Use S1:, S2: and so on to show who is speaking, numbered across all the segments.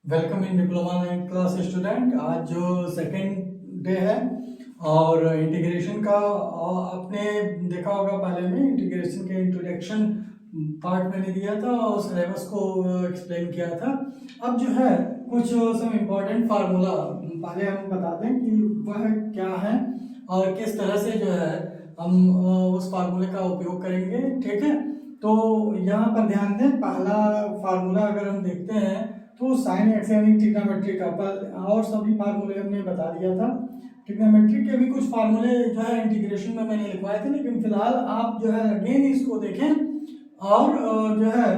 S1: Welcome in diploma ninth class student. आज जो second day है और इंटीग्रेशन का आपने देखा होगा। पहले में इंटीग्रेशन के इंट्रोडक्शन पार्ट मैंने दिया था और सिलेबस को एक्सप्लेन किया था। अब जो है कुछ सम इम्पोर्टेंट फार्मूला पहले हम बता दें कि वह क्या है और किस तरह से जो है हम उस फार्मूले का उपयोग करेंगे। ठीक है, तो यहाँ पर ध्यान दें, पहला फार्मूला अगर हम देखते हैं तो साइन एक्स यानी ट्रिग्नोमेट्री का, पर और सभी फार्मूले हमने बता दिया था। ट्रिग्नोमेट्री के भी कुछ फार्मूले जो है इंटीग्रेशन में मैंने लिखवाए थे, लेकिन फिलहाल आप जो है अगेन इसको देखें और जो है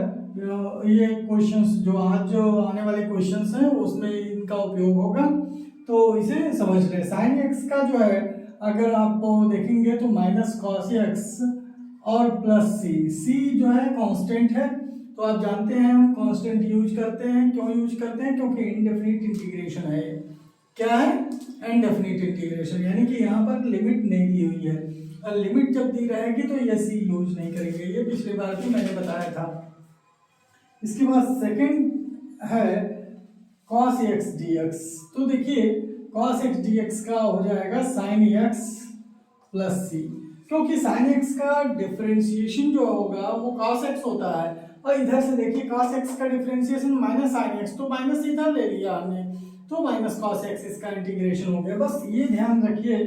S1: ये क्वेश्चंस जो आज जो आने वाले क्वेश्चंस हैं उसमें इनका उपयोग होगा, तो इसे समझ लें। साइन एक्स का जो है अगर आप देखेंगे तो माइनस कॉस एक्स और प्लस सी जो है कांस्टेंट है। तो आप जानते हैं हम कांस्टेंट यूज करते हैं। क्यों यूज करते हैं? क्योंकि इनडेफिनिट इंटीग्रेशन है। क्या है? इनडेफिनिट इंटीग्रेशन, यानी कि यहाँ पर लिमिट नहीं दी हुई है और लिमिट जब दी रहेगी तो ये सी यूज नहीं करेंगे। ये पिछली बार भी मैंने बताया था। इसके बाद सेकंड है cos x dx। तो देखिए cos x dx का हो जाएगा sin x प्लस सी, क्योंकि sin x का डिफरेंशिएशन जो होगा वो cos x होता है और इधर से देखिए cos x का डिफरेंशिएशन माइनस sin x, तो माइनस इधर ले लिया हमने तो माइनस cos x इसका इंटीग्रेशन हो गया। बस ये ध्यान रखिए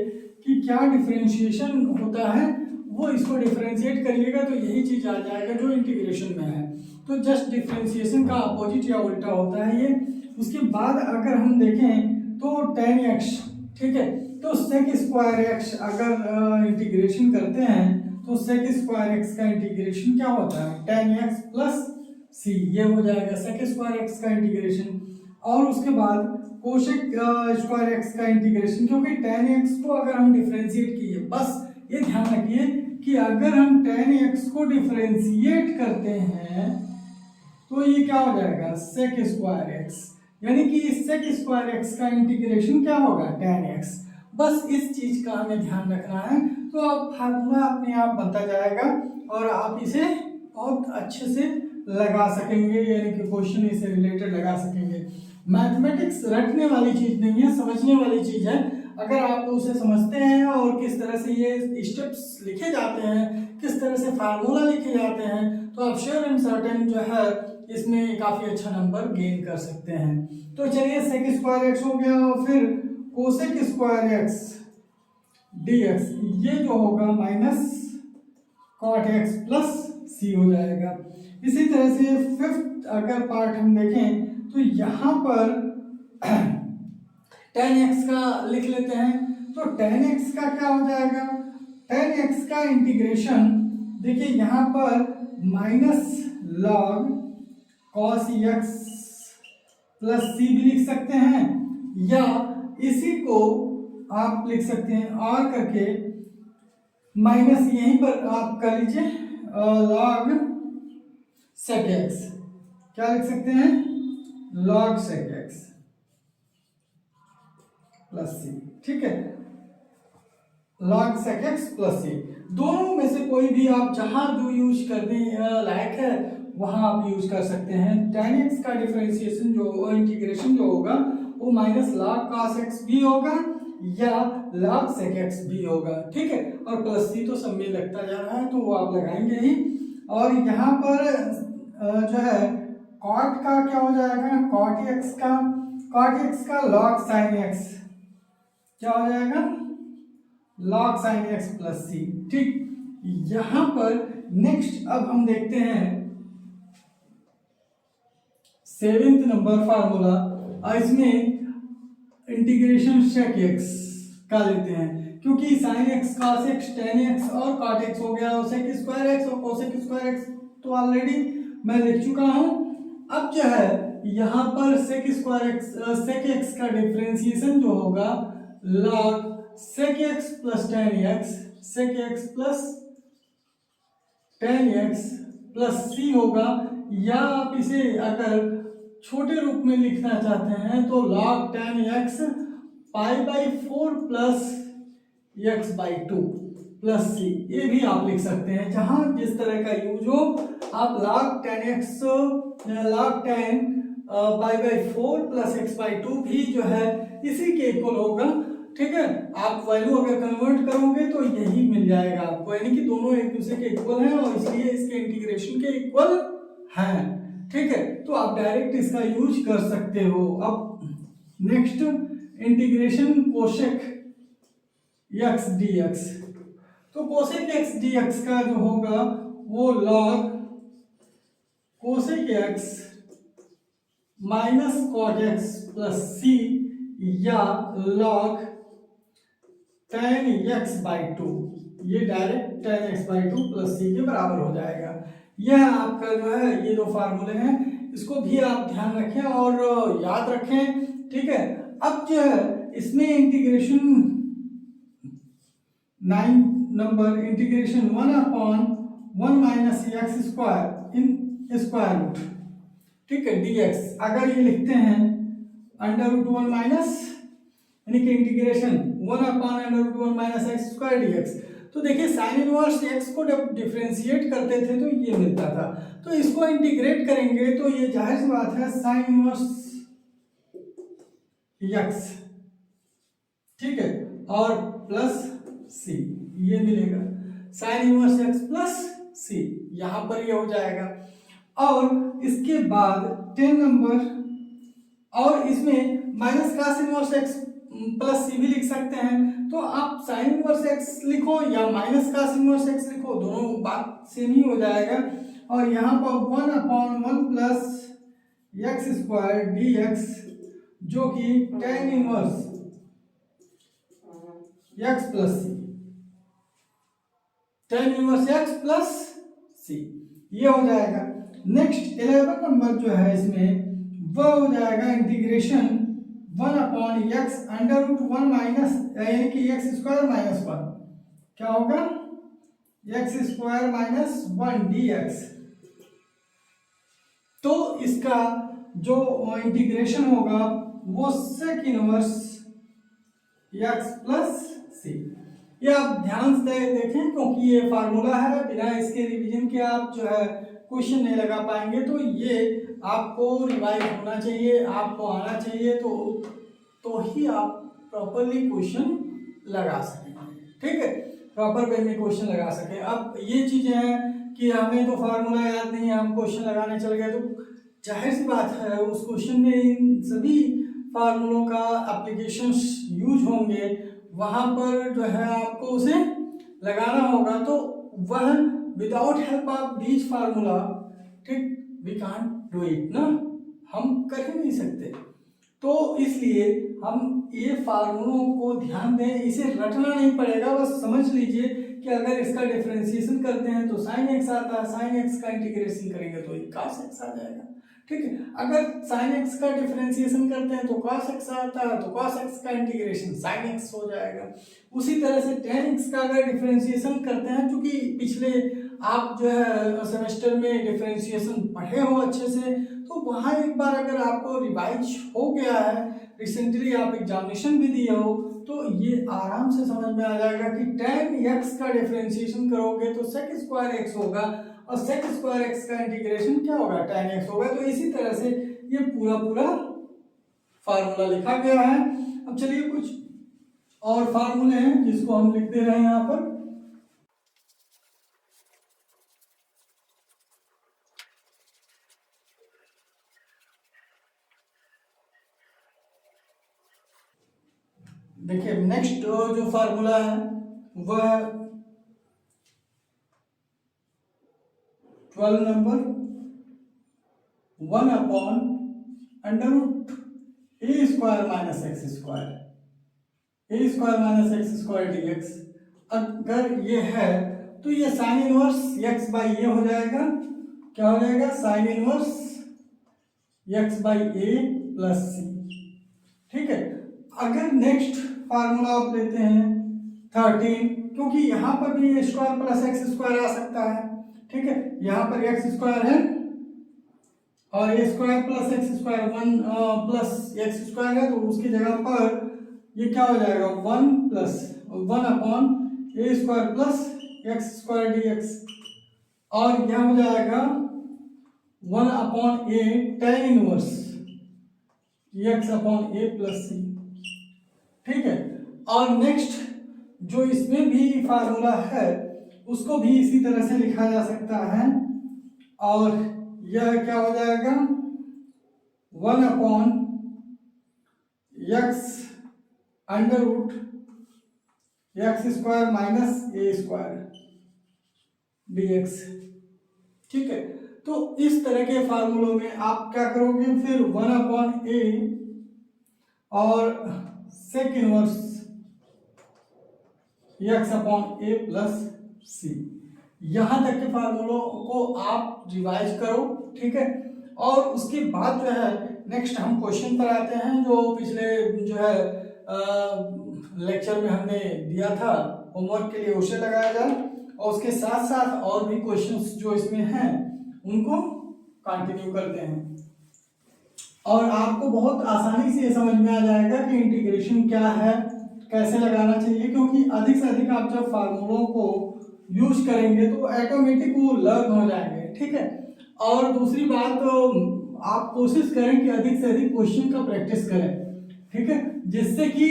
S1: कि क्या डिफरेंशिएशन होता है, वो इसको डिफरेंशिएट करिएगा तो यही चीज आ जाएगा जो इंटीग्रेशन में है। तो जस्ट डिफरेंशिएशन का अपोजिट या उल्टा होता है ये। उसके बाद अगर हम देखें तो tan x, ठीक है, तो sec स्क्वायर x अगर इंटीग्रेशन करते हैं तो sec स्क्वायर x का इंटीग्रेशन क्या होता है? tan x प्लस सी, ये हो जाएगा sec स्क्वायर x का इंटीग्रेशन। और उसके बाद कोशेक स्क्वायर x का इंटीग्रेशन, क्योंकि tan x को अगर हम डिफरेंशिएट किए, बस ये ध्यान रखिए कि अगर हम tan x को डिफरेंशिएट करते हैं तो ये क्या हो जाएगा? sec स्क्वायर x, यानी कि sec स्क्वायर x का इंटीग्रेशन क्या होगा? tan x। बस इस चीज का हमें ध्यान रखना है, तो अब फार्मूला अपने आप बनता जाएगा और आप इसे बहुत अच्छे से लगा सकेंगे, यानी कि क्वेश्चन इससे रिलेटेड लगा सकेंगे। मैथमेटिक्स रटने वाली चीज नहीं है, समझने वाली चीज है। अगर आप उसे समझते हैं और किस तरह से ये स्टेप्स लिखे जाते हैं, किस तरह से फार्मूला लिखे जाते हैं, तो आप श्योर एंड सर्टेन जो है इसमें काफी अच्छा नंबर गेन कर सकते हैं। तो चलिए sec स्क्वायर एक्स हो गया और फिर कोसेक स्क्वायर एक्स dx, ये जो होगा माइनस कॉट एक्स प्लस सी हो जाएगा। इसी तरह से फिफ्थ अगर पार्ट हम देखें तो यहाँ पर tan x का लिख लेते हैं। तो tan x का क्या हो जाएगा? tan x का इंटीग्रेशन देखिए यहाँ पर minus log cos x plus C भी लिख सकते हैं, या इसी को आप लिख सकते हैं और करके माइनस यहीं पर आप कर लीजिए लॉग sec x, क्या लिख सकते हैं? log sec x plus C, ठीक है, log sec x प्लस सी। दोनों में से कोई भी आप जहां जो यूज करने लायक है वहां आप यूज कर सकते हैं। tan x का डिफरेंशिएशन जो इंटीग्रेशन जो होगा वो माइनस log cos x भी होगा या log sec x भी होगा, ठीक है, और प्लस सी तो सब में लगता जा रहा है तो वो आप लगाएंगे ही। और यहाँ पर जो है cot का क्या हो जाएगा? cot x का log sin x क्या हो जाएगा? log sin x plus C, ठीक। यहां पर नेक्स्ट अब हम देखते हैं सेवेंथ नंबर फार्मूला, इसमें इंटीग्रेशन sec x का लेते हैं, क्योंकि sin x cos x tan x और cot x हो गया और sec स्क्वायर x और cosec स्क्वायर x तो ऑलरेडी मैं लिख चुका हूं। अब जो है यहाँ पर sec square x sec x का डिफरेंशिएशन जो होगा log sec x plus tan x, sec x plus tan x plus C होगा, या आप इसे अगर छोटे रूप में लिखना चाहते हैं तो log tan x pi by 4 plus x by 2 plus C, ये भी आप लिख सकते हैं। जहां जिस तरह का यूज हो आप log tan x log tan पाई/4 प्लस x/2 भी जो है इसी के इक्वल होगा। ठीक है, आप वैल्यू अगर कन्वर्ट करोगे तो यही मिल जाएगा आपको, यानी कि दोनों एक दूसरे के इक्वल हैं और इसलिए इसके इंटीग्रेशन के इक्वल हैं। ठीक है, तो आप डायरेक्ट इसका यूज कर सकते हो। अब next integration cosec x dx, तो कोसेक x dx का जो होगा वो log cosec x minus cot x plus C या लॉग tan x/2, ये डायरेक्ट tan x/2 प्लस सी के बराबर हो जाएगा। यह आपका जो है ये दो फार्मूले हैं, इसको भी आप ध्यान रखें और याद रखें। ठीक है, अब जो है इसमें integration 9 number integration 1/1 minus x square in square root, ठीक है, dx अगर ये लिखते हैं √1 माइनस यानी कि integration 1/√1 minus x square dx, तो देखिए साइन इनवर्स x को जब डिफरेंशिएट करते थे तो ये मिलता था, तो इसको इंटीग्रेट करेंगे तो ये जाहिर सी बात है साइन इनवर्स x, ठीक है, और प्लस c ये मिलेगा, sign inverse x plus c यहां पर ये हो जाएगा। और इसके बाद 10 नंबर और इसमें minus cos inverse x plus C भी लिख सकते हैं, तो आप साइन इनवर्स x लिखो या माइनस कास इनवर्स x लिखो, दोनों बात सेम ही हो जाएगा। और यहाँ पर 1/1 प्लस एक्स स्क्वायर dx जो कि tan इनवर्स x प्लस सी, tan inverse x plus C ये हो जाएगा। नेक्स्ट 11 नंबर जो है इसमें वह हो जाएगा इंटीग्रेशन 1/x√1 माइनस यानी कि एक्स स्क्वायर माइनस 1, क्या होगा एक्स स्क्वायर माइनस 1 dx, तो इसका जो इंटीग्रेशन होगा वो sec inverse x plus C. ये आप ध्यान से देखें क्योंकि ये फार्मूला है, बिना इसके रिवीजन के आप जो है क्वेश्चन नहीं लगा पाएंगे, तो ये आपको रिवाइज होना चाहिए, आपको आना चाहिए, तो ही आप प्रॉपरली क्वेश्चन लगा सकेंगे। ठीक है, प्रॉपर वे में क्वेश्चन लगा सके। अब ये चीजें हैं कि हमें तो फार्मूला याद नहीं है, हम क्वेश्चन लगाने चल गए, तो जाहिर सी बात है उस क्वेश्चन में इन सभी फार्मूलों का एप्लीकेशंस यूज होंगे, वहां पर जो है आपको उसे लगाना होगा, तो वह without help of these formula, ठीक, वी कांट डू इट ना, हम कर ही नहीं सकते। तो इसलिए हम ये फार्मूलों को ध्यान दें, इसे रटना नहीं पड़ेगा, बस समझ लीजिए कि अगर इसका डिफरेंशिएशन करते हैं तो साइन एक्स आता है, साइन एक्स का इंटीग्रेशन करेंगे तो cos एक्स आ जाएगा। ठीक है, अगर साइन एक्स का डिफरेंशिएशन करते हैं तो cos एक्स आता है, तो cos एक्स का इंटीग्रेशन साइन एक्स हो जाएगा। उसी तरह से tan एक्स का अगर डिफरेंशिएशन करते हैं, क्योंकि पिछले आप जो है सेमेस्टर में डिफरेंशिएशन पढ़े हो अच्छे से, तो वहाँ एक बार अगर आपको रिवाइज हो गया है, रिसेंटली आप एग्जामिनेशन भी दिए हो, तो ये आराम से समझ में आ जाएगा कि tan x का डिफरेंशिएशन करोगे तो sec स्क्वायर x होगा और sec स्क्वायर x का इंटीग्रेशन क्या होगा tan x होगा। तो इसी तरह से ये पूरा फार्मूला लिखा गया है। अब चलिए कुछ और फार्मूले हैं जिसको हम लिख दे रहे हैं यहाँ पर। देखिए नेक्स्ट जो फार्मूला है वह 12 number 1/√a square minus x square, a square minus x square dx, अगर ये है तो ये sine inverse x by a हो जाएगा, क्या हो जाएगा sine inverse x by a plus C. ठीक है, अगर नेक्स्ट फार्मूला आप लेते हैं 13, क्योंकि यहाँ पर भी ए स्क्वायर प्लस एक्स स्क्वायर आ सकता है। ठीक है, यहाँ पर एक्स स्क्वायर है और a square plus x square 1 plus x square है, तो उसकी जगह पर ये क्या हो जाएगा 1/a square plus x square dx, और यह हो जाएगा 1/a tan inverse x upon a plus C. ठीक है, और नेक्स्ट जो इसमें भी फार्मूला है उसको भी इसी तरह से लिखा जा सकता है, और यह क्या हो जाएगा, 1 upon x under root x square minus a square dx। ठीक है, तो इस तरह के फार्मूलों में आप क्या करोगे, फिर 1 अपॉन ए और sec inverse x upon a plus सी, यहां तक के फार्मूलों को आप रिवाइज करो। ठीक है, और उसके बाद जो है नेक्स्ट हम क्वेश्चन पर आते हैं, जो पिछले जो है लेक्चर में हमने दिया था होमवर्क के लिए, उसे लगाया जाए, और उसके साथ साथ और भी क्वेश्चंस जो इसमें हैं उनको कंटिन्यू करते हैं, और आपको बहुत आसानी से समझ में आ जाएगा कि इंटीग्रेशन क्या है, कैसे लगाना चाहिए, क्योंकि अधिक से अधिक आप जब फार्मूलों को यूज करेंगे तो ऑटोमेटिक वो लर्न हो जाएंगे। ठीक है, और दूसरी बात, आप कोशिश करें कि अधिक से अधिक क्वेश्चन का प्रैक्टिस करें। ठीक है, जिससे कि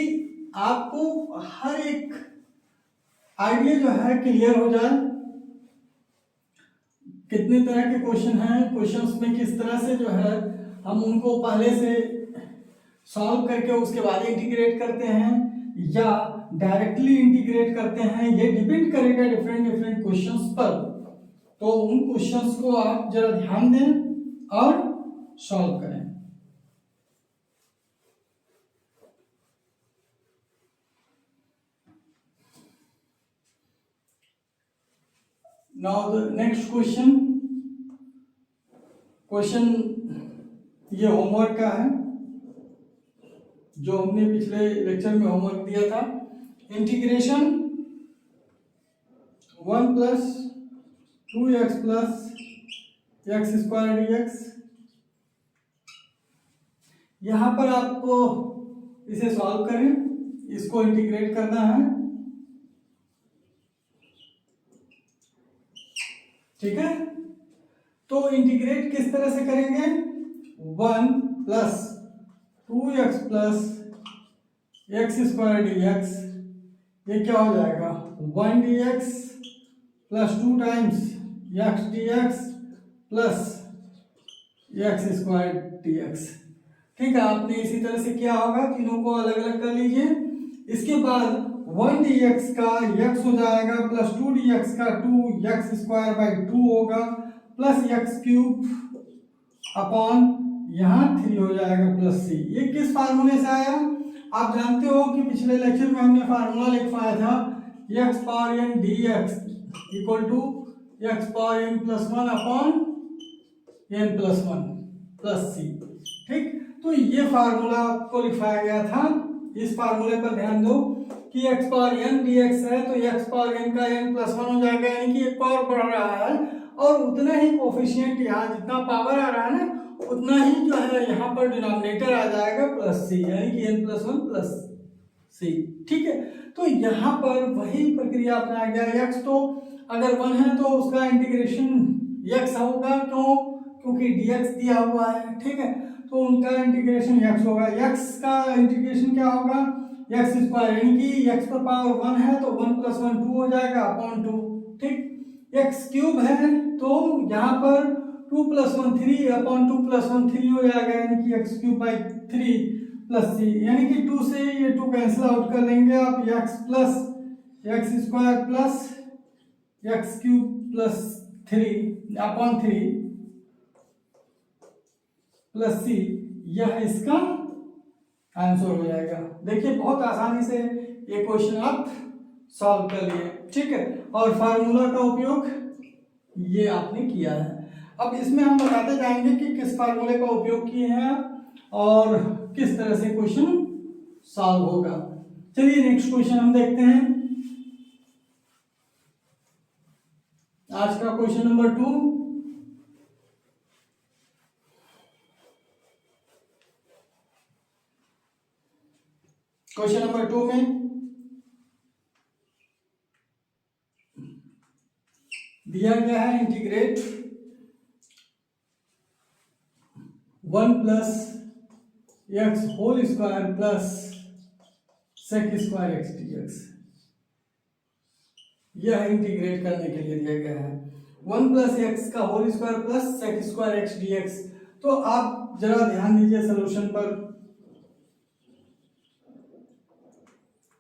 S1: आपको हर एक आइडिया जो है क्लियर हो जाए, कितने तरह के क्वेश्चन हैं, क्वेश्चंस में किस तरह से जो है हम उनको पहले से सॉल्व करके उसके बाद इंटीग्रेट करते हैं या डायरेक्टली इंटीग्रेट करते हैं, ये डिपेंड करेगा डिफरेंट डिफरेंट क्वेश्चंस पर। तो उन क्वेश्चंस को आप जरा ध्यान दें और सॉल्व करें। नाउ द नेक्स्ट क्वेश्चन ये होमवर्क का है, जो हमने पिछले लेक्चर में होमवर्क दिया था। Integration 1 plus 2x plus x square dx। यहां पर आपको इसे सॉल्व करें, इसको इंटीग्रेट करना है। ठीक है, तो इंटीग्रेट किस तरह से करेंगे, 1 plus 2x plus x square dx, ये क्या हो जाएगा, 1 dx plus 2 times x dx plus x square dx। ठीक है, आपने इसी तरह से किया होगा, तीनों को अलग अलग कर लीजिए। इसके बाद 1 dx का x हो जाएगा प्लस 2 dx का 2 एक्स स्क्वायर बाई 2 होगा प्लस एक्स क्यूब अपॉन यहाँ 3 हो जाएगा प्लस c। ये किस फार्मूले से आया, आप जानते हो कि पिछले लेक्चर में हमने फार्मूला लिख पाया था x power n dx equal to x power n plus 1 upon n plus 1 plus C. ठीक, तो ये फार्मूला आपको लिखवाया गया था। इस फार्मूले पर ध्यान दो कि x पावर n dx है, तो x पावर n का n प्लस 1 हो जाएगा, यानी कि एक पावर बढ़ रहा है, और उतना ही कोफिशिएंट यहाँ जितना पावर आ रहा है ना, उतना ही जो है यहाँ पर डिनोमिनेटर आ जाएगा प्लस सी, यानी कि n प्लस 1 प्लस सी। ठीक है, तो यहाँ पर वही प्रक्रिया अपनाया गया। x तो अगर 1 है तो उसका इंटीग्रेशन x होगा, क्यों, क्योंकि dx दिया हुआ है। ठीक है, तो उनका इंटीग्रेशन x होगा, x का इंटीग्रेशन क्या होगा, एक्स स्क्वायर, यानी कि x पर पावर 1 है तो 1 प्लस 1 2 हो जाएगा अपॉन 2। ठीक, एक्स क्यूब है तो यहाँ पर 2 प्लस 1 3 अपॉन 2 प्लस 1 3 हो जाएगा, यानी कि एक्स क्यूब बाई 3 प्लस सी, यानी कि 2 से ये 2 कैंसिल आउट कर लेंगे आप, x plus x square plus x cube plus 3 upon 3 plus C, यह इसका आंसर हो जाएगा। देखिए बहुत आसानी से ये क्वेश्चन आप सॉल्व कर लिए। ठीक है, और फार्मूला का उपयोग ये आपने किया है। अब इसमें हम बताते जाएंगे कि किस फार्मूले का उपयोग किए हैं और किस तरह से क्वेश्चन सॉल्व होगा। चलिए नेक्स्ट क्वेश्चन हम देखते हैं। आज का क्वेश्चन नंबर 2। क्वेश्चन नंबर 2 में दिया गया है integrate 1 plus x whole square plus sec square x d x, यह इंटीग्रेट करने के लिए दिया गया है। 1 प्लस एक्स का whole square plus sec square x d x. तो आप जरा ध्यान दीजिए सोल्यूशन पर,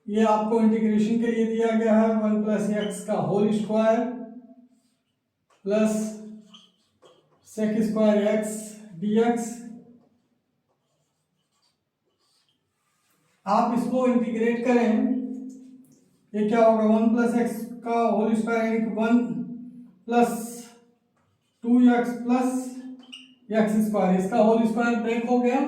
S1: ये आपको इंटीग्रेशन के लिए दिया गया है 1 प्लस एक्स का whole square plus sec square x d x. आप इसको इंटीग्रेट करें, ये क्या होगा 1 प्लस एक्स का होल स्क्वायर यानी कि 1 plus 2x plus x square, इसका होल स्क्वायर ब्रेक हो गया।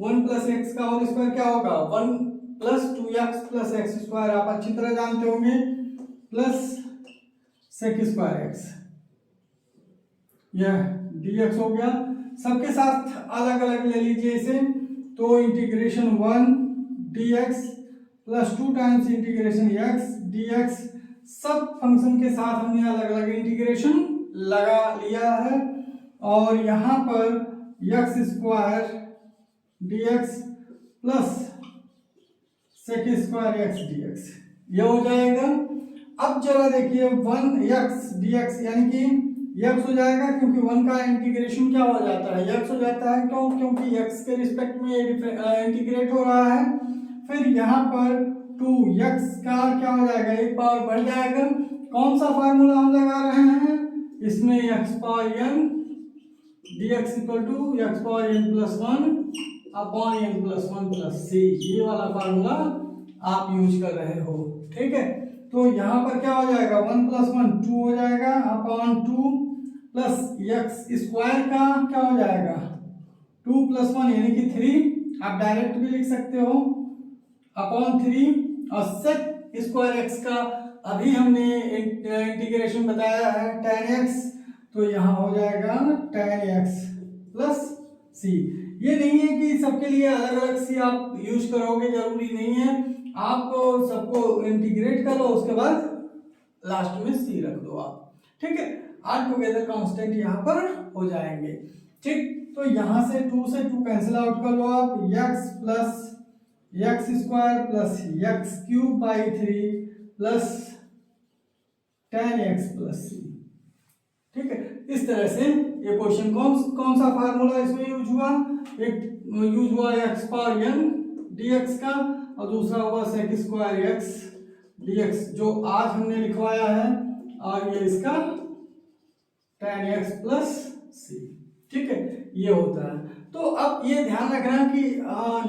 S1: 1 प्लस एक्स का होल स्क्वायर क्या होगा 1 plus 2x plus x square, आप अच्छी तरह जानते होंगे, प्लस सेक स्क्वायर एक्स, यह dx हो गया। सबके साथ अलग अलग ले लीजिए इसे, तो integration 1 dx plus 2 times integration x dx, सब फंक्शन के साथ हमने अलग अलग इंटीग्रेशन लगा लिया है। और यहाँ पर x square dx plus sec square x dx, यह हो जाएगा। अब जरा देखिए 1x dx यानी कि x हो जाएगा, क्योंकि 1 का इंटीग्रेशन क्या हो जाता है x हो जाता है, क्यों, क्योंकि x के रिस्पेक्ट में इंटीग्रेट हो रहा है। फिर यहाँ पर 2x का क्या हो जाएगा, एक पावर बढ़ जाएगा। कौन सा फार्मूला हम लगा रहे हैं इसमें, x power n dx equal to x power n plus 1 upon n plus 1 plus c, ये वाला फार्मूला आप यूज कर रहे हो, ठीक है। तो यहाँ पर क्या हो जाएगा 1 प्लस 1 2 हो जाएगा अपॉन 2 प्लस एक्स स्क्वायर का क्या हो जाएगा 2 प्लस 1 यानी कि 3, आप डायरेक्ट भी लिख सकते हो अपॉन 3, और सेक स्क्वायर एक्स का अभी हमने इंटीग्रेशन बताया है tan x, तो यहाँ हो जाएगा tan x प्लस c। ये नहीं है कि सबके लिए अलग अलग सी आप यूज करोगे, जरूरी नहीं है, आप सबको इंटीग्रेट कर लो, उसके बाद लास्ट में c रख दो आप, ठीक है। ऑल टुगेदर कांस्टेंट यहाँ पर हो जाएंगे, ठीक। तो यहाँ से 2 कैंसिल आउट कर लो आप, x plus x square plus x cube by 3 plus tan x plus c, ठीक है। इस तरह से ये क्वेश्चन कौन सा फार्मूला इसमें यूज हुआ, एक यूज हुआ x पावर n dx का, और दूसरा हुआ सेक स्क्वायर x dx जो आज हमने लिखवाया है, और ये इसका tan x प्लस c, ठीक है, ये होता है। तो अब ये ध्यान रखना कि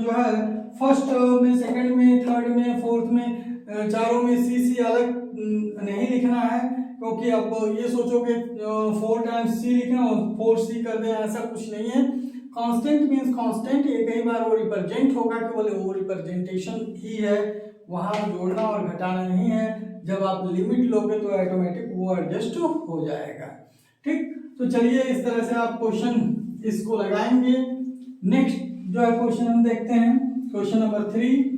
S1: जो है फर्स्ट में, सेकंड में, थर्ड में, फोर्थ में, चारों में सी अलग नहीं लिखना है, क्योंकि अब ये सोचोगे 4 टाइम्स सी लिखना और 4c कर दें, ऐसा कुछ नहीं है। कांस्टेंट मींस कांस्टेंट, ये कई बार वो रिप्रेजेंट होगा, केवल वो रिप्रेजेंटेशन ही है, वहाँ जोड़ना और घटाना नहीं है। जब आप लिमिट लोगे तो ऑटोमेटिक वो एडजस्ट हो जाएगा, ठीक। तो चलिए इस तरह से आप क्वेश्चन इसको लगाएंगे। नेक्स्ट जो है क्वेश्चन हम देखते हैं, क्वेश्चन नंबर 3।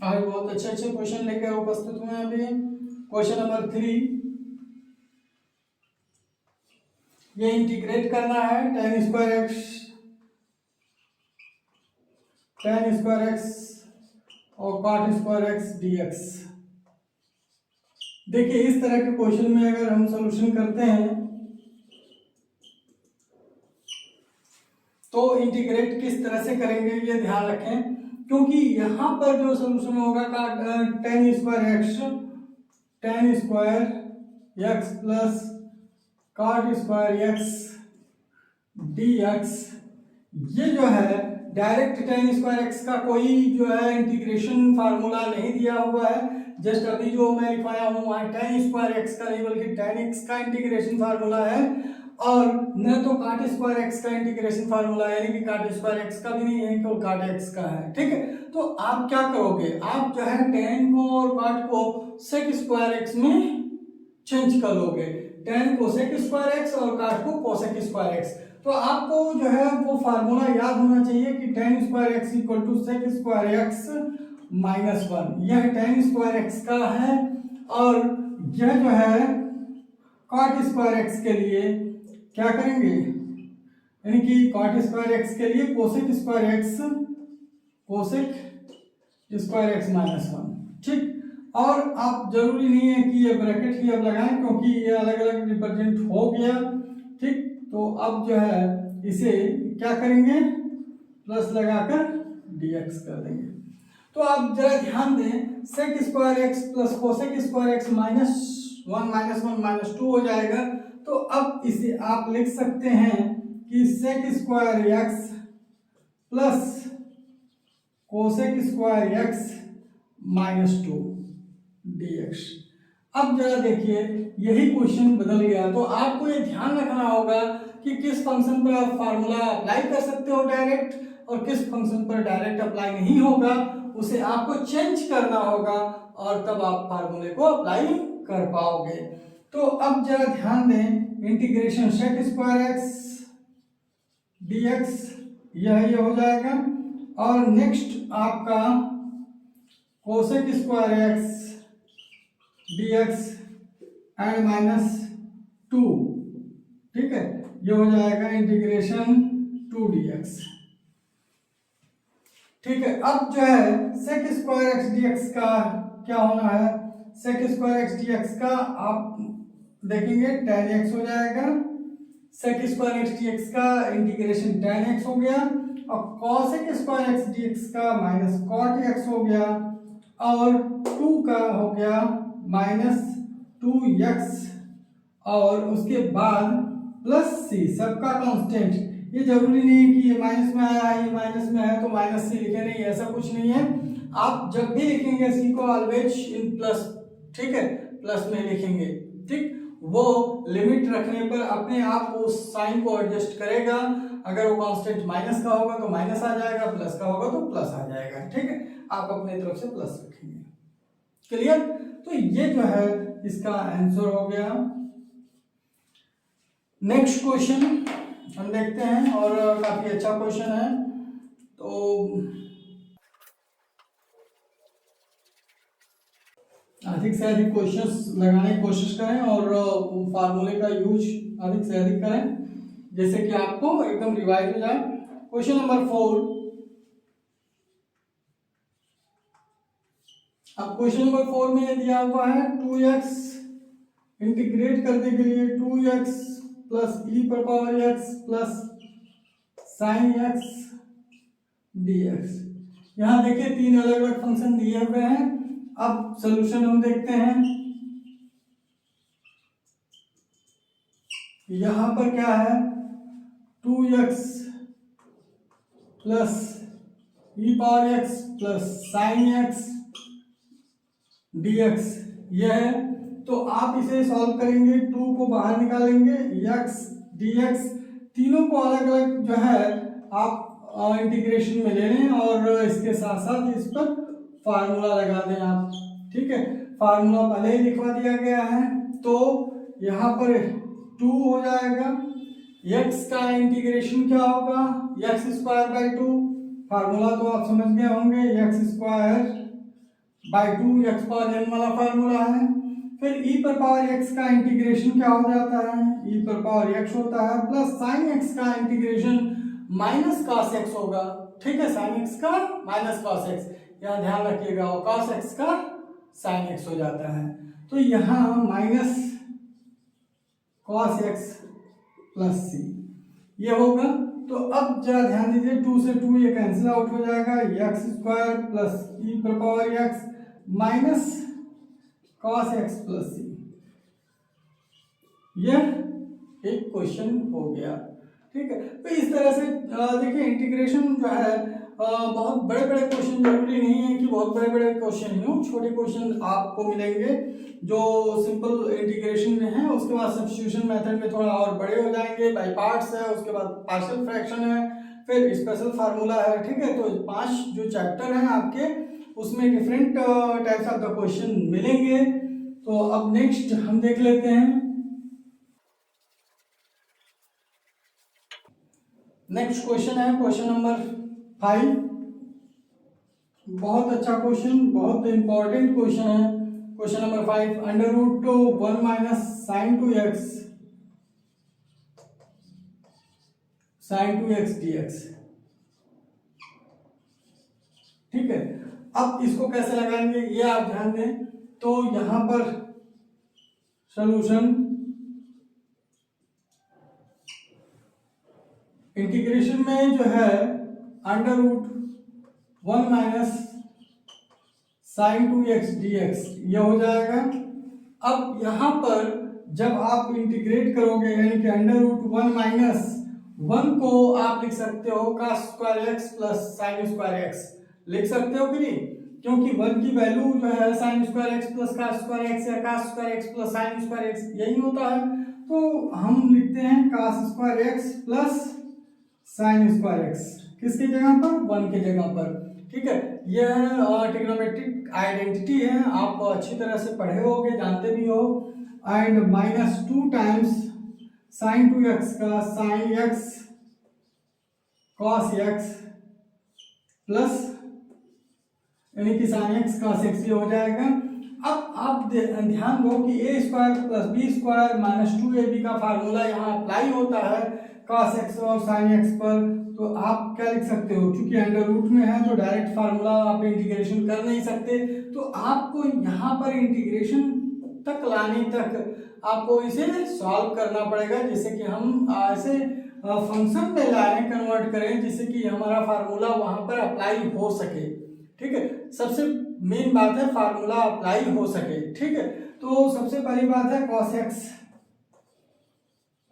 S1: आज बहुत अच्छे अच्छे क्वेश्चन लेकर उपस्थित हुए हैं अभी। क्वेश्चन नंबर 3, ये इंटीग्रेट करना है tan स्क्वायर एक्स और cot स्क्वायर एक्स dx। देखिए इस तरह के क्वेश्चन में अगर हम सॉल्यूशन करते हैं तो इंटीग्रेट किस तरह से करेंगे ये ध्यान रखें, क्योंकि यहाँ पर जो सॉल्यूशन होगा tan square x plus cot square x dx, ये जो है डायरेक्ट tan स्क्वायर एक्स का कोई जो है इंटीग्रेशन फार्मूला नहीं दिया हुआ है। जस्ट अभी जो मैं लिखवाया हूँ वहाँ tan स्क्वायर एक्स का नहीं बल्कि tan x का इंटीग्रेशन फार्मूला है, और न तो cot स्क्वायर एक्स का इंटीग्रेशन फार्मूला है, यानी कि cot स्क्वायर एक्स का भी नहीं है, केवल cot x का है, ठीक है। तो आप क्या करोगे, आप जो है tan को और cot को sec स्क्वायर एक्स में चेंज कर लोगे, tan को sec स्क्वायर एक्स और cot को cosec स्क्वायर एक्स। तो आपको जो है वो फार्मूला याद होना चाहिए कि tan square x equal to sec square x -1, यह tan स्क्वायर एक्स का है। और यह जो है cot स्क्वायर एक्स के लिए क्या करेंगे, यानी कि cot स्क्वायर एक्स के लिए कोसेक स्क्वायर एक्स -1, ठीक। और आप जरूरी नहीं है कि ये ब्रैकेट ही अब लगाएं, क्योंकि ये अलग अलग रिप्रेजेंट हो गया, ठीक। तो अब जो है इसे क्या करेंगे, प्लस लगाकर dx कर देंगे। तो आप जरा ध्यान दें, sec square x plus cosec square x -1 -2 हो जाएगा। तो अब इसे आप लिख सकते हैं कि sec square x plus cosec square x -2 dx। अब जरा देखिए, यही क्वेश्चन बदल गया। तो आपको ये ध्यान रखना होगा कि किस फंक्शन पर आप फार्मूला अप्लाई कर सकते हो डायरेक्ट, और किस फंक्शन पर डायरेक्ट अप्लाई नहीं होगा, उसे आपको चेंज करना होगा, और तब आप फार्मूले को अप्लाई कर पाओगे। तो अब जरा ध्यान दें, integration sec square x dx यह हो जाएगा। और नेक्स्ट आपका cosec square x dx and -2, ठीक है, ये हो जाएगा इंटीग्रेशन 2 dx, ठीक है। अब जो है सेक स्क्वायर एक्स dx का क्या होना है, सेक स्क्वायर एक्स dx का आप देखेंगे tan x हो जाएगा, सेक स्क्वायर एक्स dx का इंटीग्रेशन tan x हो गया, और कॉसेक स्क्वायर एक्स dx का माइनस कॉट x हो गया, और 2 का हो गया -2x, और उसके बाद प्लस सी, सबका कांस्टेंट। ये जरूरी नहीं है कि ये माइनस में आया है, ये माइनस में है तो माइनस सी लिखे, नहीं, ऐसा कुछ नहीं है। आप जब भी लिखेंगे सी को ऑलवेज इन प्लस, ठीक है, प्लस में लिखेंगे, ठीक। वो लिमिट रखने पर अपने आप उस साइन को एडजस्ट करेगा। अगर वो कांस्टेंट माइनस का होगा तो माइनस आ जाएगा, प्लस का होगा तो प्लस आ जाएगा, ठीक है। आप अपने तरफ से प्लस रखेंगे, क्लियर। तो ये जो है इसका आंसर हो गया। नेक्स्ट क्वेश्चन हम देखते हैं, और काफी अच्छा क्वेश्चन है। तो अधिक से अधिक क्वेश्चंस लगाने की कोशिश करें, और फार्मूले का यूज अधिक से अधिक करें, जैसे कि आपको एकदम रिवाइज हो जाए। Question number 4। अब क्वेश्चन नंबर 4 में ये दिया हुआ है 2x, इंटीग्रेट करने के लिए 2x plus e⁻x plus sin x dx। यहाँ देखिए 3 अलग अलग फंक्शन दिए हुए हैं। अब सॉल्यूशन हम देखते हैं। यहाँ पर क्या है, 2x plus e⁻x plus sin x dx यह है। तो आप इसे सॉल्व करेंगे, 2 को बाहर निकालेंगे, x dx, तीनों को अलग अलग जो है आप इंटीग्रेशन में ले लें, और इसके साथ साथ इस पर फार्मूला लगा दें आप, ठीक है। फार्मूला पहले ही लिखवा दिया गया है। तो यहाँ पर 2 हो जाएगा, x का इंटीग्रेशन क्या होगा, x²/2, फार्मूला तो आप समझ गए होंगे, x²/2 x पावर n वाला फार्मूला है। फिर e⁻x का इंटीग्रेशन क्या हो जाता है, e⁻x होता है, प्लस sin x का इंटीग्रेशन माइनस cos x होगा, ठीक है। sin x का माइनस cos x, यहाँ ध्यान रखिएगा, और cos x का sin x हो जाता है। तो यहाँ minus cos x plus c ये होगा। तो अब जरा ध्यान दीजिए, 2 से 2 ये कैंसिल आउट हो जाएगा, x² plus e⁻x minus cos x plus c, यह एक क्वेश्चन हो गया, ठीक है। तो इस तरह से देखिए इंटीग्रेशन जो है, बहुत बड़े बड़े क्वेश्चन, जरूरी नहीं है कि बहुत बड़े बड़े क्वेश्चन ही हो, छोटे क्वेश्चन आपको मिलेंगे जो सिंपल इंटीग्रेशन में है। उसके बाद सब्स्टिट्यूशन मेथड में थोड़ा और बड़े हो जाएंगे, बाय पार्ट्स है, उसके बाद पार्शियल फ्रैक्शन है, फिर स्पेशल फार्मूला है, ठीक है। तो 5 जो चैप्टर हैं आपके, उसमें different types of the question मिलेंगे। तो अब नेक्स्ट हम देख लेते हैं। नेक्स्ट क्वेश्चन है क्वेश्चन नंबर 5। बहुत अच्छा क्वेश्चन, बहुत इंपॉर्टेंट क्वेश्चन है। Question number 5, under root to 1 minus sine 2x dx। ठीक है, अब इसको कैसे लगाएंगे ये आप ध्यान दें। तो यहां पर सॉल्यूशन इंटीग्रेशन में जो है under root 1 minus sine 2x dx ये हो जाएगा। अब यहां पर जब आप इंटीग्रेट करोगे यानी कि अंडर रूट 1 माइनस 1 को आप लिख सकते हो cos square x plus sine square x, लिख सकते हो कि नहीं, क्योंकि 1 की वैल्यू जो है sine square x plus cos square x या cos square x plus sine square x यही होता है। तो हम लिखते हैं cos square x plus sine square x किसकी जगह पर, 1 की जगह पर। ठीक है, यह ट्रिग्नोमेट्रिक आइडेंटिटी है, आप अच्छी तरह से पढ़े होगे, जानते भी हो। And minus 2 times sine 2x का sine x cos x plus यानी कि साइन x cos x ये हो जाएगा। अब आप ध्यान दो कि a square plus b square minus 2ab का फार्मूला यहाँ अप्लाई होता है cos x और sin x पर। तो आप क्या लिख सकते हो, चूंकि अंडर रूट में है तो डायरेक्ट फार्मूला आप इंटीग्रेशन कर नहीं सकते, तो आपको यहाँ पर इंटीग्रेशन तक लाने तक आपको इसे सॉल्व करना पड़ेगा, जैसे कि हम ऐसे फंक्शन में लाएं, कन्वर्ट करें, जिससे कि हमारा फार्मूला वहां पर अप्लाई हो सके। ठीक है, सबसे मेन बात है फार्मूला अप्लाई हो सके। ठीक है, तो सबसे पहली बात है cos x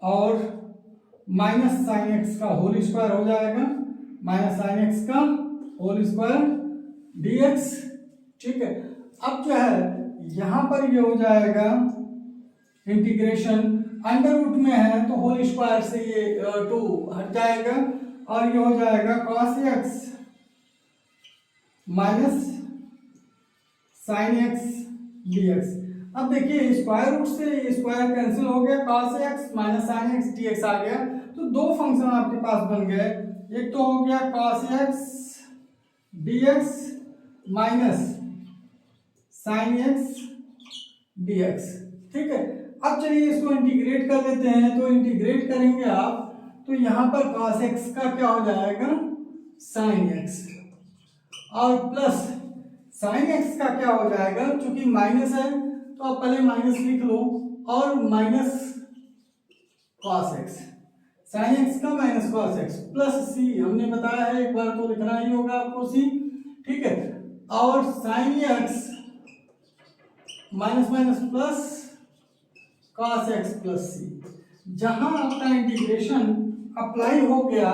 S1: और माइनस साइन एक्स का होल स्क्वायर हो जाएगा, माइनस साइन एक्स का होल स्क्वायर dx। ठीक है, अब जो है यहां पर ये हो जाएगा इंटीग्रेशन, अंडर रूट में है तो होल स्क्वायर से ये 2 हट जाएगा और ये हो जाएगा cos x minus sine x dx। अब देखिए स्क्वायर रूट से स्क्वायर कैंसिल हो गया, cos x minus sine x dx आ गया, तो दो फंक्शन आपके पास बन गए। एक तो हो गया cos x dx minus sine x dx। ठीक है, अब चलिए इसको इंटीग्रेट कर लेते हैं। तो इंटीग्रेट करेंगे आप तो यहाँ पर cos x का क्या हो जाएगा, साइन x, और प्लस साइन x का क्या हो जाएगा, चूंकि माइनस है तो आप पहले माइनस लिख लो, और minus cos x, sine x का minus cos x plus c, हमने बताया है एक बार तो लिखना ही होगा आपको c। ठीक है, और sine x minus minus plus cos x plus c। जहां आपका इंटीग्रेशन अप्लाई हो गया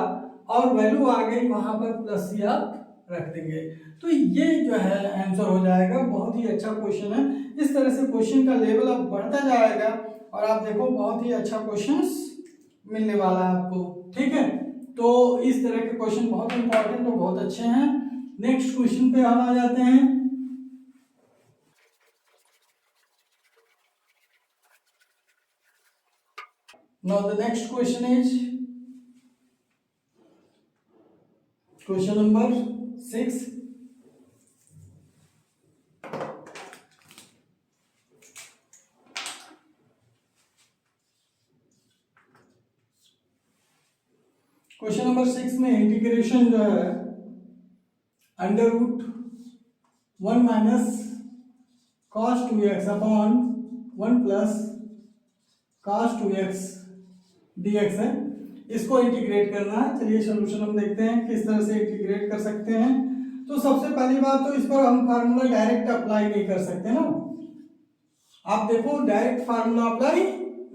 S1: और वैल्यू आ गई वहां पर प्लस c आप रख देंगे, तो ये जो है आंसर हो जाएगा। बहुत ही अच्छा क्वेश्चन है, इस तरह से क्वेश्चन का लेवल अब बढ़ता जाएगा और आप देखो बहुत ही अच्छा क्वेश्चंस मिलने वाला है आपको। ठीक है, तो इस तरह के क्वेश्चन बहुत इंपॉर्टेंट और बहुत अच्छे हैं। नेक्स्ट क्वेश्चन पे हम आ जाते हैं। Now the next question is question number 6. Question number 6 में इंटीग्रेशन जो है under root 1 minus cos 2x upon 1 plus cos 2x dx है, इसको इंटीग्रेट करना है। चलिए सॉल्यूशन हम देखते हैं किस तरह से इंटीग्रेट कर सकते हैं। तो सबसे पहली बात तो इस पर हम फार्मूला डायरेक्ट अप्लाई नहीं कर सकते ना, आप देखो डायरेक्ट फार्मूला अप्लाई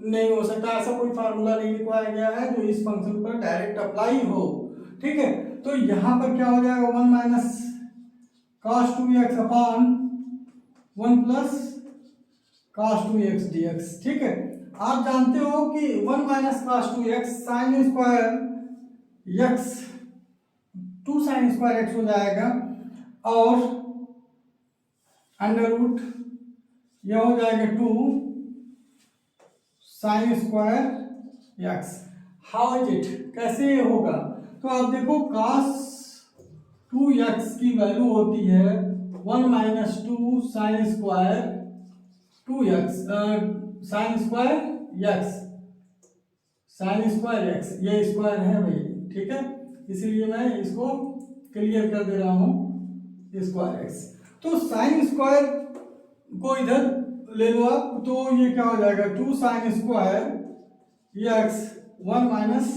S1: नहीं हो सकता, ऐसा कोई फार्मूला नहीं लिखवाया गया है जो इस फंक्शन पर डायरेक्ट अप्लाई हो। ठीक है, तो यहां पर क्या हो जाएगा, 1 minus cos 2x upon 1 plus cos 2x dx। ठीक है, आप जानते हो कि 1 minus cos 2x sine square x 2 sine square x हो जाएगा और अंडर रूट यह हो जाएगा 2 sine square x। How is it, कैसे ये होगा, तो आप देखो cos 2x की वैल्यू होती है 1 minus 2 sine square 2x, sine square x, sine square x, ये स्क्वायर है भाई, ठीक है, इसीलिए मैं इसको क्लियर कर दे रहा हूँ, स्क्वायर x। तो साइन स्क्वायर को इधर ले लो आप, तो ये क्या हो जाएगा 2 sine square x 1 minus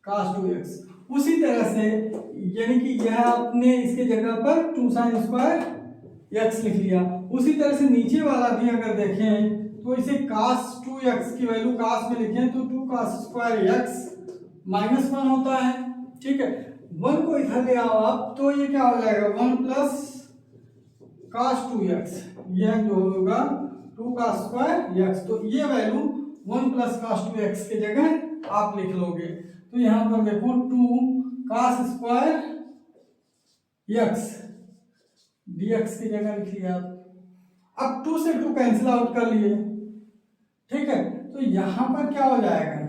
S1: cos 2x। उसी तरह से यानी कि यह आपने इसके जगह पर 2 साइन स्क्वायर x लिख लिया। उसी तरह से नीचे वाला भी अगर देखें तो इसे cos 2x की वैल्यू cos में लिखें तो 2 cos स्क्वायर x माइनस 1 होता है, ठीक है। 1 को इधर ले आओ आप, तो ये क्या हो जाएगा 1 प्लस cos 2x, यह जो होगा 2 cos स्क्वायर x। तो ये वैल्यू 1 प्लस cos 2x के जगह आप लिख लोगे। तो यहाँ पर देखो 2 cos स्क्वायर x dx की जगह लिख लिया आप। अब 2 से 2 कैंसिल आउट कर लिए, ठीक है। तो यहाँ पर क्या हो जाएगा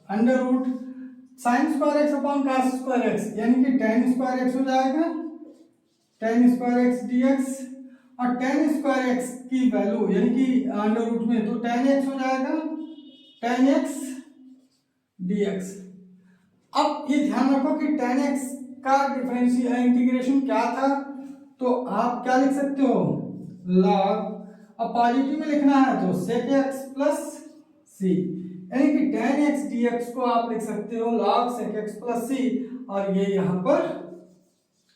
S1: under root sine square x upon cos square x, यानी कि tan स्क्वायर एक्स हो जाएगा tan स्क्वायर एक्स dx, और tan स्क्वायर एक्स की वैल्यू यानी कि अंडर रूट में तो tan x हो जाएगा tan x dx। अब ये ध्यान रखो कि tan x का डिफरेंशियल इंटीग्रेशन क्या था, तो आप क्या लिख सकते हो log, अब पॉजिटिव में लिखना है तो sec x प्लस c, यानी कि tan x dx को आप लिख सकते हो log sec x plus c, और ये यहाँ पर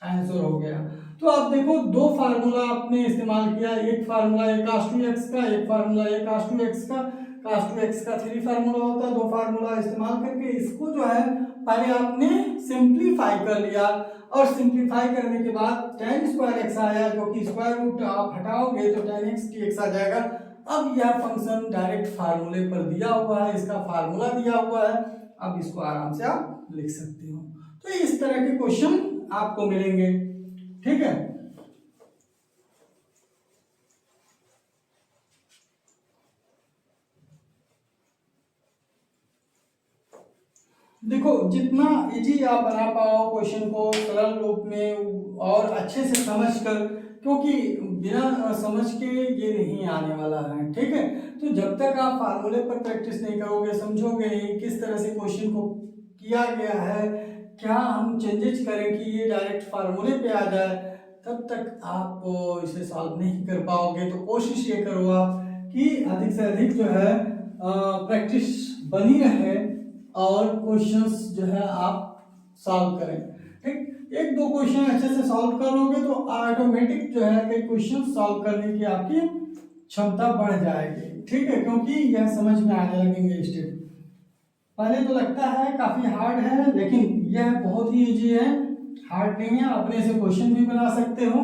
S1: आंसर हो गया। तो आप देखो दो फार्मूला आपने इस्तेमाल किया, एक फार्मूला है cos 2x का, एक फार्मूला है cos 2x का। cos 2x का 3 फार्मूला होता है, दो फार्मूला इस्तेमाल करके इसको जो है पहले आपने सिंप्लीफाई कर लिया, और सिंप्लीफाई करने के बाद tan स्क्वायर x आया, जो कि स्क्वायर रूट आप हटाओगे तो tan x dx आ जाएगा। अब यह फंक्शन डायरेक्ट फार्मूले पर दिया हुआ है, इसका फार्मूला दिया हुआ है, अब इसको आराम से आप लिख सकते हो। तो इस तरह के क्वेश्चन आपको मिलेंगे, ठीक है। देखो जितना इजी आप बना पाओ क्वेश्चन को सरल रूप में और अच्छे से समझ कर, क्योंकि बिना समझ के ये नहीं आने वाला है, ठीक है। तो जब तक आप फार्मूले पर प्रैक्टिस नहीं करोगे, समझोगे नहीं किस तरह से क्वेश्चन को किया गया है, क्या हम चेंजेस करें कि ये डायरेक्ट फार्मूले पे आ जाए, तब तक आप इसे सॉल्व नहीं कर पाओगे। तो कोशिश ये करो आप कि अधिक से अधिक जो है प्रैक्टिस बनी रहे और क्वेश्चंस जो है आप सॉल्व करें, ठीक। एक दो क्वेश्चन अच्छे से सॉल्व कर लोगे तो ऑटोमेटिक जो है कि क्वेश्चन सॉल्व करने की आपकी क्षमता बढ़ जाएगी, ठीक है, क्योंकि यह समझ में आने लगेंगे स्टेप। पहले तो लगता है काफी हार्ड है, लेकिन यह बहुत ही इजी है, हार्ड नहीं है। अपने से क्वेश्चन भी बना सकते हो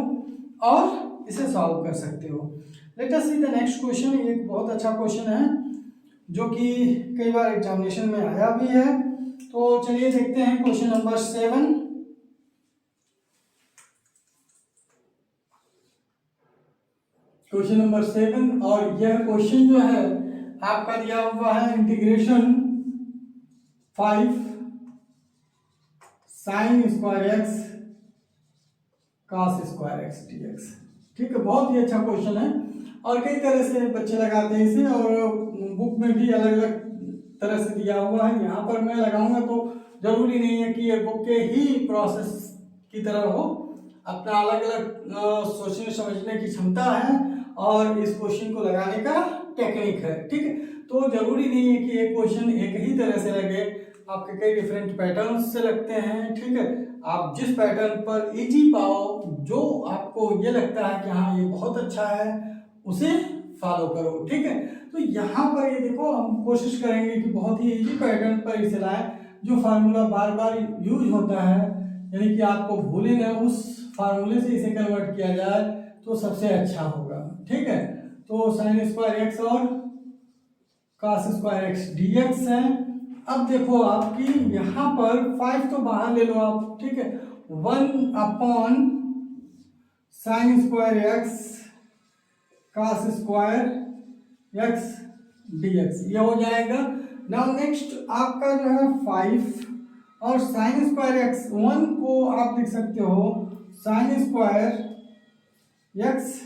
S1: और इसे सॉल्व कर सकते हो। Let us see the next question. एक बहुत अच्छा क्वेश्चन है जो कि कई बार एग्जामिनेशन में आया भी है। तो चलिए देखते हैं क्वेश्चन नंबर 7। क्वेश्चन नंबर 7, और यह क्वेश्चन जो है आपका दिया हुआ है integration 5 sign square x cos square x dx, ठीक है। बहुत ही अच्छा क्वेश्चन है और कई तरह से बच्चे लगाते हैं इसे, और बुक में भी अलग अलग तरह से दिया हुआ है। यहाँ पर मैं लगाऊंगा तो जरूरी नहीं है कि ये बुक के ही प्रोसेस की तरह हो, अपना अलग अलग सोचने समझने की क्षमता है और इस क्वेश्चन को लगाने का टेक्निक है, ठीक है। तो जरूरी नहीं है कि एक क्वेश्चन एक ही तरह से लगे, आपके कई डिफरेंट पैटर्न से लगते हैं, ठीक है। आप जिस पैटर्न पर इजी पाओ, जो आपको ये लगता है कि हाँ ये बहुत अच्छा है, उसे फॉलो करो, ठीक है। तो यहाँ पर ये देखो हम कोशिश करेंगे कि बहुत ही इजी पैटर्न पर इसे लाएं, जो फार्मूला बार बार यूज होता है, यानी कि आपको भूले न, उस फार्मूले से इसे कन्वर्ट किया जाए तो सबसे अच्छा होगा, ठीक है। तो साइन स्क्वायर एक्स और cos स्क्वायर एक्स dx है। अब देखो आपकी यहाँ पर 5 तो बाहर ले लो आप, ठीक है। 1 upon sine square x cos square x dx, ये हो जाएगा। नाउ नेक्स्ट आपका जो है 5 और साइन स्क्वायर एक्स 1 को आप लिख सकते हो sine square x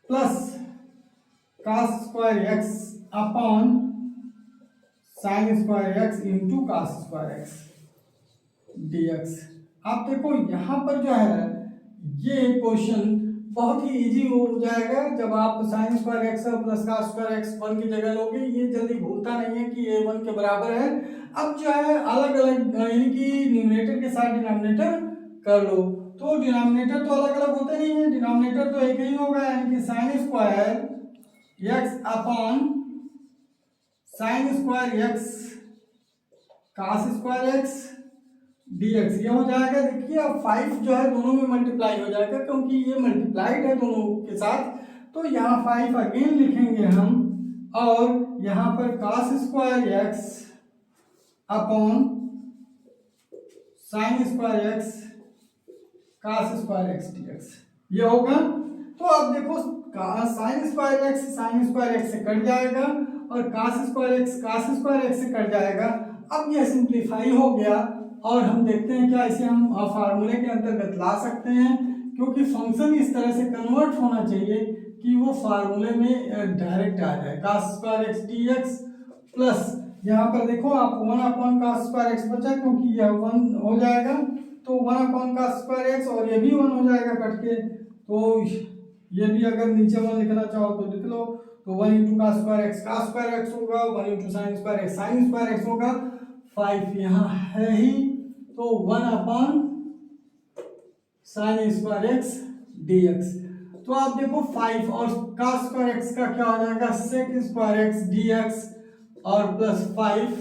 S1: plus cos square x upon sine square x into cos square x dx। आप देखो यहाँ पर जो है ये क्वेश्चन बहुत ही इजी हो जाएगा जब आप sine square x plus cos square x 1 की जगह लोगे। ये जल्दी भूलता नहीं है कि ये 1 के बराबर है। अब जो है अलग अलग यानी कि न्यूमरेटर के साथ डिनोमिनेटर कर लो, तो डिनोमिनेटर तो अलग अलग होते नहीं है, डिनोमिनेटर तो एक ही होगा, यानी कि sine square x upon sine square x cos square x dx ये हो जाएगा। देखिए अब 5 जो है दोनों में मल्टीप्लाई हो जाएगा क्योंकि ये मल्टीप्लाइड है दोनों के साथ, तो यहाँ 5 अगेन लिखेंगे हम और यहाँ पर cos square x upon sine square x cos square x dx ये होगा। तो अब देखो साइन स्क्वायर एक्स से कट जाएगा और कास स्क्वायर एक्स से कट जाएगा। अब ये सिंप्लीफाई हो गया और हम देखते हैं क्या इसे हम फार्मूले के अंतर्गत ला सकते हैं, क्योंकि फंक्शन इस तरह से कन्वर्ट होना चाहिए कि वो फार्मूले में डायरेक्ट आ जाए। Cos square x dx plus यहाँ पर देखो आप 1 अपॉन कास स्क्वायर एक्स बचा क्योंकि यह 1 हो जाएगा, तो 1 अपॉन कास स्क्वायर एक्स और ये भी 1 हो जाएगा कट के, तो ये भी अगर नीचे 1 लिखना चाहो तो लिख लो, तो 1 इंटू कास स्क्वायर एक्स होगा, 1 इंटू साइन स्क्वायर एक्स होगा। 5 यहाँ है ही, तो 1 upon sine square x dx। तो आप देखो 5 और कास स्क्वायर एक्स का क्या हो जाएगा सेक स्क्वायर एक्स dx और प्लस 5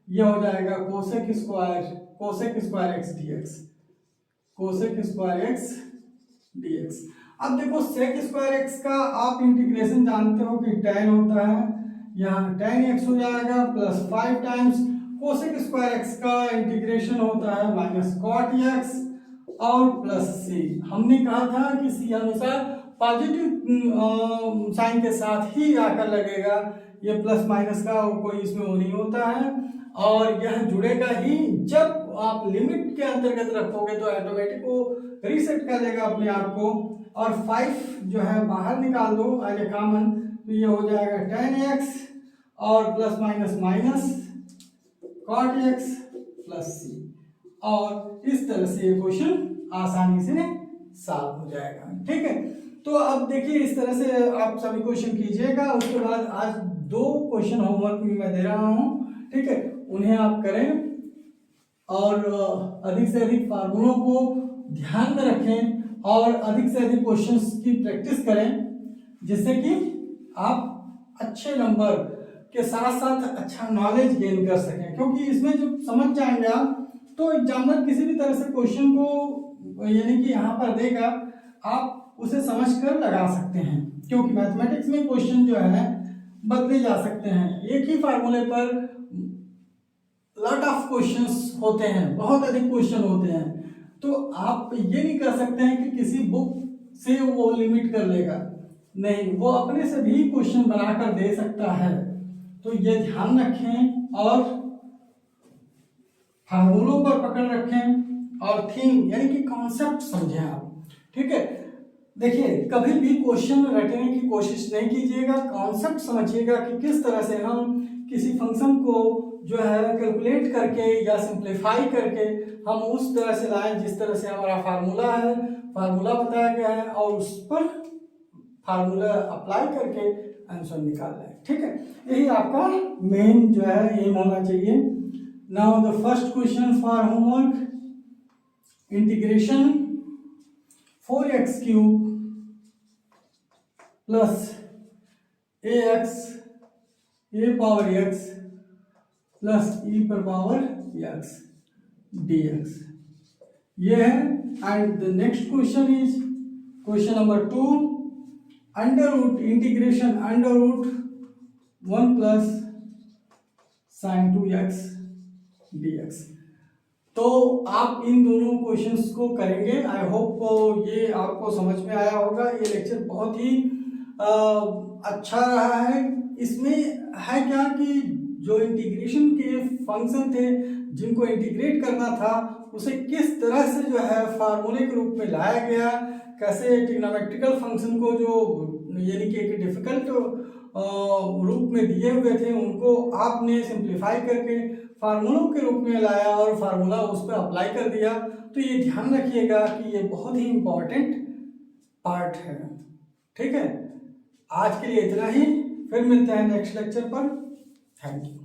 S1: ये हो जाएगा कोसेक स्क्वायर एक्स dx। अब देखो सेक स्क्वायर एक्स का आप इंटीग्रेशन जानते हो कि tan होता है, यहाँ tan x हो जाएगा plus 5 times cosec square x का इंटीग्रेशन होता है माइनस कॉट एक्स और प्लस c। हमने कहा था कि c हमेशा पॉजिटिव साइन के साथ ही आकर लगेगा, ये प्लस माइनस का कोई इसमें वो नहीं होता है और यह जुड़ेगा ही जब आप लिमिट के अंतर्गत रखोगे तो ऑटोमेटिक वो रीसेट कर देगा अपने आप को। और 5 जो है बाहर निकाल दो एज ए कॉमन, तो ये हो जाएगा tan x और plus minus minus cot x plus c, और इस तरह से ये क्वेश्चन आसानी से सॉल्व हो जाएगा। ठीक है, तो अब देखिए इस तरह से आप सभी क्वेश्चन कीजिएगा। उसके बाद आज 2 क्वेश्चन होमवर्क में मैं दे रहा हूँ, ठीक है, उन्हें आप करें और अधिक से अधिक फार्मूलों को ध्यान में रखें और अधिक से अधिक क्वेश्चंस की प्रैक्टिस करें, जिससे कि आप अच्छे नंबर के साथ साथ अच्छा नॉलेज गेन कर सकें। क्योंकि इसमें जब समझ जाएंगे आप तो एग्जामिनर किसी भी तरह से क्वेश्चन को यानी कि यहाँ पर देगा, आप उसे समझ कर लगा सकते हैं, क्योंकि मैथमेटिक्स में क्वेश्चन जो है बदले जा सकते हैं। एक ही फार्मूले पर लॉट ऑफ क्वेश्चंस होते हैं, बहुत अधिक क्वेश्चन होते हैं, तो आप ये नहीं कर सकते हैं कि किसी बुक से वो लिमिट कर लेगा, नहीं, वो अपने से भी क्वेश्चन बनाकर दे सकता है। तो ये ध्यान रखें और फार्मूलों पर पकड़ रखें और थीम यानी कि कॉन्सेप्ट समझें आप। ठीक है, देखिए कभी भी क्वेश्चन रटने की कोशिश नहीं कीजिएगा, कॉन्सेप्ट समझिएगा कि किस तरह से हम किसी फंक्शन को जो है कैलकुलेट करके या सिंप्लीफाई करके हम उस तरह से लाएं जिस तरह से हमारा फार्मूला बताया गया है और उस पर फार्मूला अप्लाई करके आंसर निकाल लें। ठीक है, यही आपका मेन जो है एम होना चाहिए। Now the first question for homework, integration 4x cube plus ax a power x plus e पर पावर x dx ये है। And the next question is question number 2, under root integration under root 1 plus sine 2x dx। तो आप इन दोनों questions को करेंगे। I hope ये आपको समझ में आया होगा। ये लेक्चर बहुत ही अच्छा रहा है। इसमें है क्या कि जो इंटीग्रेशन के फंक्शन थे जिनको इंटीग्रेट करना था उसे किस तरह से जो है फार्मूले के रूप में लाया गया, कैसे ट्रिग्नोमेट्रिकल फंक्शन को जो यानी कि एक डिफिकल्ट रूप में दिए हुए थे उनको आपने सिंप्लीफाई करके फार्मूलों के रूप में लाया और फार्मूला उस पर अप्लाई कर दिया। तो ये ध्यान रखिएगा कि ये बहुत ही इम्पॉर्टेंट पार्ट है। ठीक है, आज के लिए इतना ही, फिर मिलते हैं नेक्स्ट लेक्चर पर। Thank you.